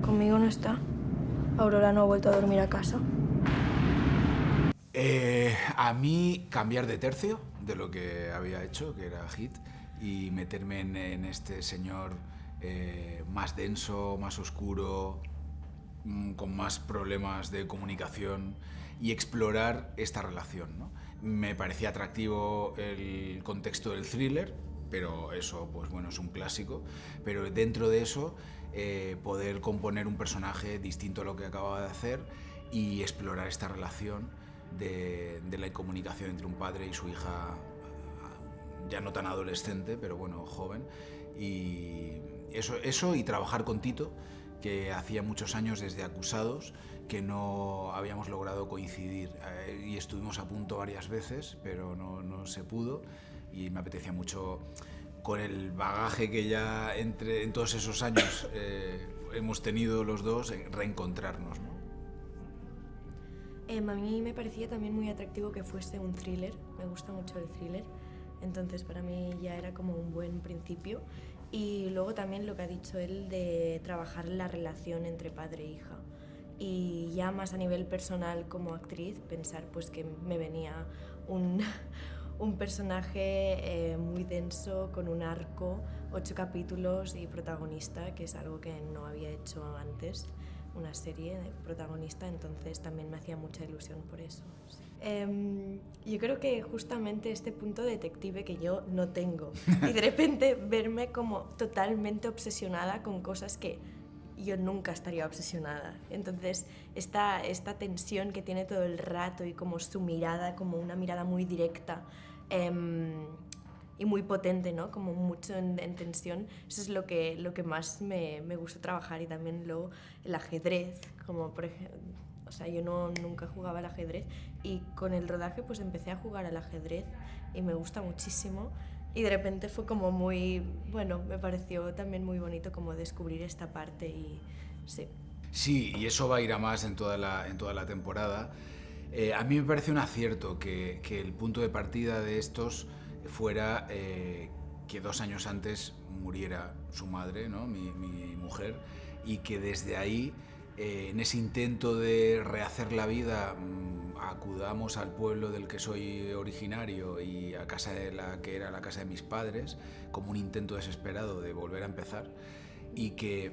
¿Conmigo no está? ¿Aurora no ha vuelto a dormir a casa? A mí cambiar de tercio de lo que había hecho, que era Hit, y meterme en este señor más denso, más oscuro, con más problemas de comunicación, y explorar esta relación, ¿no? Me parecía atractivo el contexto del thriller, pero eso, pues bueno, es un clásico. Pero dentro de eso, poder componer un personaje distinto a lo que acababa de hacer y explorar esta relación de la comunicación entre un padre y su hija, ya no tan adolescente, pero bueno, joven. Y eso y trabajar con Tito, que hacía muchos años desde Acusados que no habíamos logrado coincidir, y estuvimos a punto varias veces, pero no se pudo, y me apetecía mucho, con el bagaje que ya en todos esos años hemos tenido los dos, reencontrarnos, ¿no? A mí me parecía también muy atractivo que fuese un thriller, me gusta mucho el thriller, entonces para mí ya era como un buen principio. Y luego también lo que ha dicho él de trabajar la relación entre padre e hija. Y ya más a nivel personal como actriz, pensar pues que me venía un personaje muy denso, con un arco, 8 capítulos y protagonista, que es algo que no había hecho antes, una serie de protagonista, entonces también me hacía mucha ilusión por eso. Yo creo que justamente este punto detective que yo no tengo, y de repente verme como totalmente obsesionada con cosas que yo nunca estaría obsesionada. Entonces esta tensión que tiene todo el rato, y como su mirada, como una mirada muy directa, y muy potente, ¿no? Como mucho en tensión. Eso es lo que más me gusta trabajar. Y también luego el ajedrez, como por ejemplo, o sea, yo nunca jugaba al ajedrez, y con el rodaje pues empecé a jugar al ajedrez y me gusta muchísimo. Y de repente fue como muy, bueno, me pareció también muy bonito como descubrir esta parte, y sí. Sí, y eso va a ir a más en toda la temporada. A mí me parece un acierto que el punto de partida de estos fuera que 2 años antes muriera su madre, ¿no? mi mujer, y que desde ahí, en ese intento de rehacer la vida, acudamos al pueblo del que soy originario y a casa de la que era la casa de mis padres, como un intento desesperado de volver a empezar, y que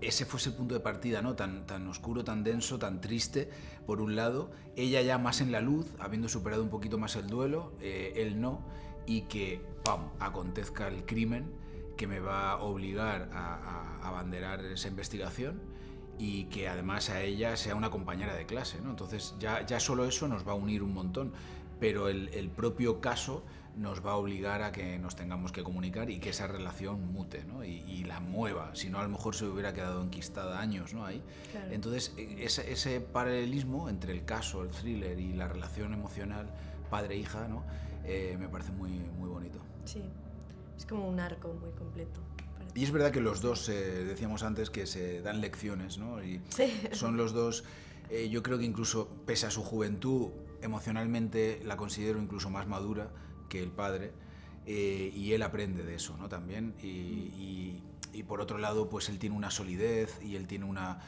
ese fuese el punto de partida, ¿no? Tan oscuro, tan denso, tan triste, por un lado, ella ya más en la luz, habiendo superado un poquito más el duelo, él no, y que, ¡pam!, acontezca el crimen que me va a obligar a abanderar esa investigación, y que además a ella sea una compañera de clase, ¿no? Entonces ya solo eso nos va a unir un montón, pero el propio caso nos va a obligar a que nos tengamos que comunicar y que esa relación mute, ¿no? y la mueva, si no a lo mejor se hubiera quedado enquistada años, ¿no? Ahí. Claro. Entonces ese paralelismo entre el caso, el thriller y la relación emocional padre-hija, ¿no? Me parece muy, muy bonito. Sí, es como un arco muy completo. Y es verdad que los dos, decíamos antes, que se dan lecciones, ¿no? Y sí. Son los dos, yo creo que incluso pese a su juventud, emocionalmente la considero incluso más madura que el padre, y él aprende de eso, ¿no? También, y por otro lado, pues él tiene una solidez y él tiene una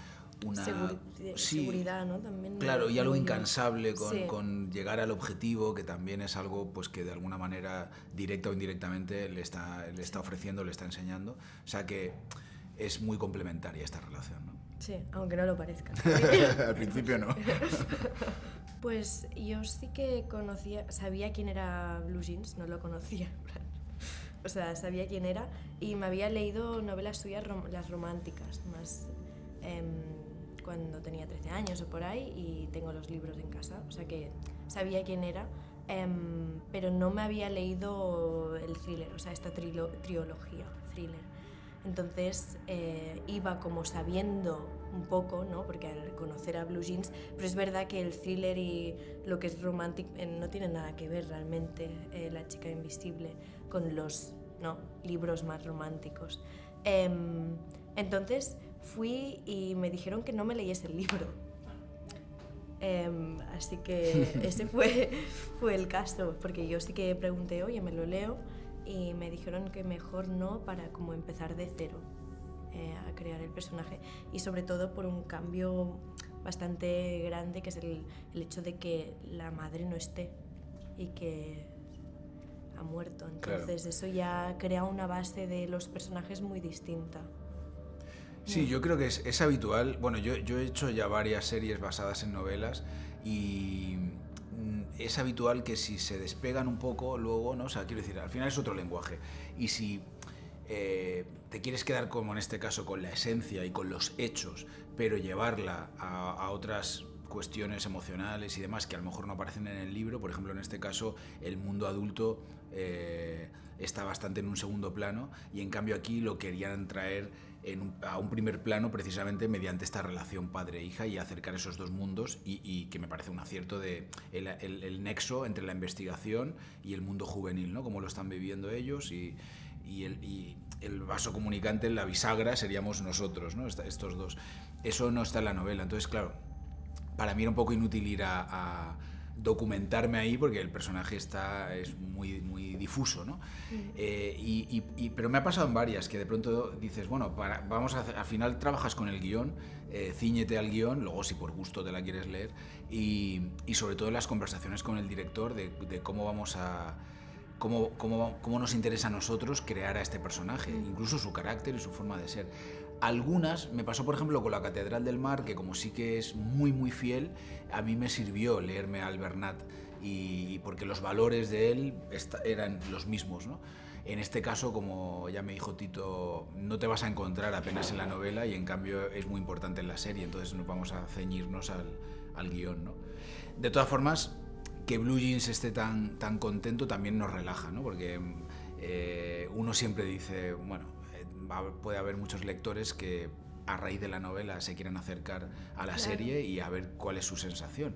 seguridad, ¿no? También, claro, y algo incansable con llegar al objetivo, que también es algo pues que de alguna manera, directa o indirectamente, le está ofreciendo, le está enseñando. O sea que es muy complementaria esta relación, ¿no? Sí, aunque no lo parezca. Al principio no. Pues yo sí que sabía quién era Blue Jeans, no lo conocía. O sea, sabía quién era, y me había leído novelas suyas, las románticas, más cuando tenía 13 años o por ahí, y tengo los libros en casa, o sea que sabía quién era, pero no me había leído el thriller, o sea, esta trilogía, thriller. Entonces iba como sabiendo un poco, ¿no? Porque al conocer a Blue Jeans, pero es verdad que el thriller y lo que es romantic no tiene nada que ver realmente, La chica invisible, con los, ¿no?, libros más románticos. Entonces fui y me dijeron que no me leyese el libro. Así que ese fue el caso, porque yo sí que pregunté, oye, me lo leo, y me dijeron que mejor no, para como empezar de cero a crear el personaje, y sobre todo por un cambio bastante grande, que es el hecho de que la madre no esté y que ha muerto. Entonces claro, eso ya crea una base de los personajes muy distinta. Sí, yo creo que es habitual. Bueno, yo he hecho ya varias series basadas en novelas y es habitual que si se despegan un poco luego, ¿no? O sea, quiero decir, al final es otro lenguaje. Y si te quieres quedar, como en este caso, con la esencia y con los hechos, pero llevarla a otras cuestiones emocionales y demás que a lo mejor no aparecen en el libro, por ejemplo, en este caso, el mundo adulto está bastante en un segundo plano, y en cambio aquí lo querían traer a un primer plano precisamente mediante esta relación padre-hija y acercar esos dos mundos, y que me parece un acierto de el nexo entre la investigación y el mundo juvenil, ¿no? Cómo lo están viviendo ellos, y el vaso comunicante, la bisagra, seríamos nosotros, ¿no? Estos dos. Eso no está en la novela. Entonces, claro, para mí era un poco inútil ir a documentarme ahí, porque el personaje es muy, muy difuso, ¿no? Pero me ha pasado en varias, que de pronto dices, bueno, al final trabajas con el guión, cíñete al guión, luego si por gusto te la quieres leer, y sobre todo en las conversaciones con el director de cómo vamos a... Cómo nos interesa a nosotros crear a este personaje, incluso su carácter y su forma de ser. Algunas, me pasó por ejemplo con La Catedral del Mar, que como sí que es muy muy fiel, a mí me sirvió leerme a Albernat, y porque los valores de él eran los mismos, ¿no? En este caso, como ya me dijo Tito, no te vas a encontrar apenas en la novela, y en cambio es muy importante en la serie, entonces nos vamos a ceñirnos al guión, ¿no? De todas formas, que Blue Jeans esté tan contento también nos relaja, ¿no? Porque uno siempre dice, bueno, puede haber muchos lectores que a raíz de la novela se quieran acercar a la serie y a ver cuál es su sensación.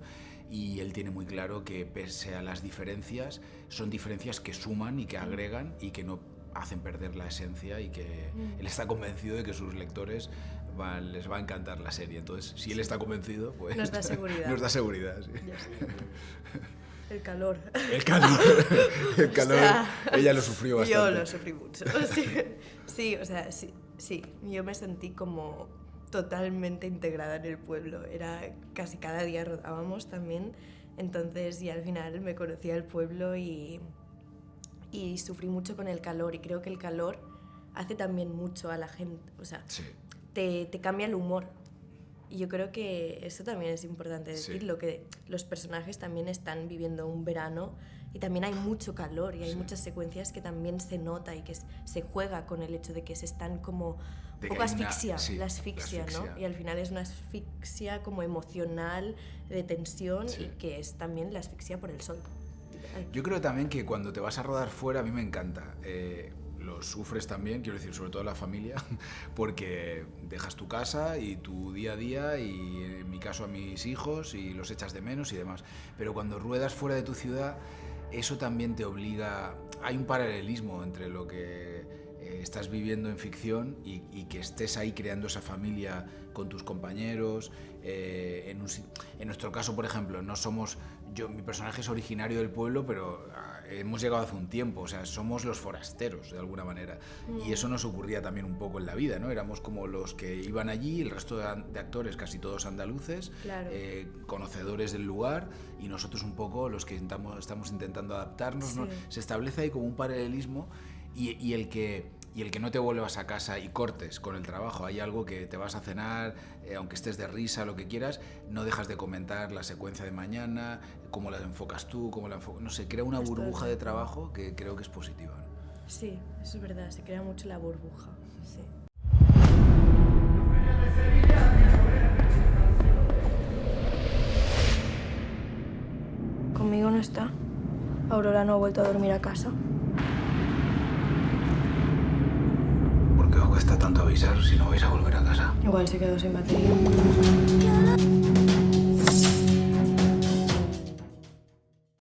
Y él tiene muy claro que, pese a las diferencias, son diferencias que suman y que agregan y que no hacen perder la esencia, y que él está convencido de que sus lectores les va a encantar la serie. Entonces, si él está convencido, pues... Nos da seguridad. Nos da seguridad, sí. El calor. El calor. El calor, o sea, ella lo sufrió bastante. Yo lo sufrí mucho. Sí, o sea, sí. Yo me sentí como totalmente integrada en el pueblo. Era casi cada día rodábamos también. Entonces, y al final me conocía el pueblo y sufrí mucho con el calor. Y creo que el calor hace también mucho a la gente. O sea, sí, te cambia el humor. Y yo creo que eso también es importante decirlo, sí, que los personajes también están viviendo un verano y también hay mucho calor, y hay muchas secuencias que también se nota y que se juega con el hecho de que se están como un poco la asfixia, ¿no? Y al final es una asfixia como emocional, de tensión, y que es también la asfixia por el sol. Yo creo también que cuando te vas a rodar fuera, a mí me encanta. Lo sufres también, quiero decir, sobre todo la familia, porque dejas tu casa y tu día a día, y en mi caso a mis hijos, y los echas de menos y demás. Pero cuando ruedas fuera de tu ciudad, eso también te obliga... Hay un paralelismo entre lo que estás viviendo en ficción y que estés ahí creando esa familia con tus compañeros. En nuestro caso, por ejemplo, mi personaje es originario del pueblo, pero hemos llegado hace un tiempo, o sea, somos los forasteros de alguna manera. Y eso nos ocurría también un poco en la vida, ¿no? Éramos como los que iban allí, el resto de actores, casi todos andaluces, claro, conocedores del lugar, y nosotros un poco los que estamos intentando adaptarnos, ¿no? Se establece ahí como un paralelismo, y el que no te vuelvas a casa y cortes con el trabajo. Hay algo que te vas a cenar, aunque estés de risa, lo que quieras, no dejas de comentar la secuencia de mañana, cómo la enfocas tú, no sé, crea una burbuja de trabajo que creo que es positiva, ¿no? Sí, eso es verdad, se crea mucho la burbuja, sí. Conmigo no está. Aurora no ha vuelto a dormir a casa. ¿Por qué os cuesta tanto avisar si no vais a volver a casa? Igual se quedó sin batería.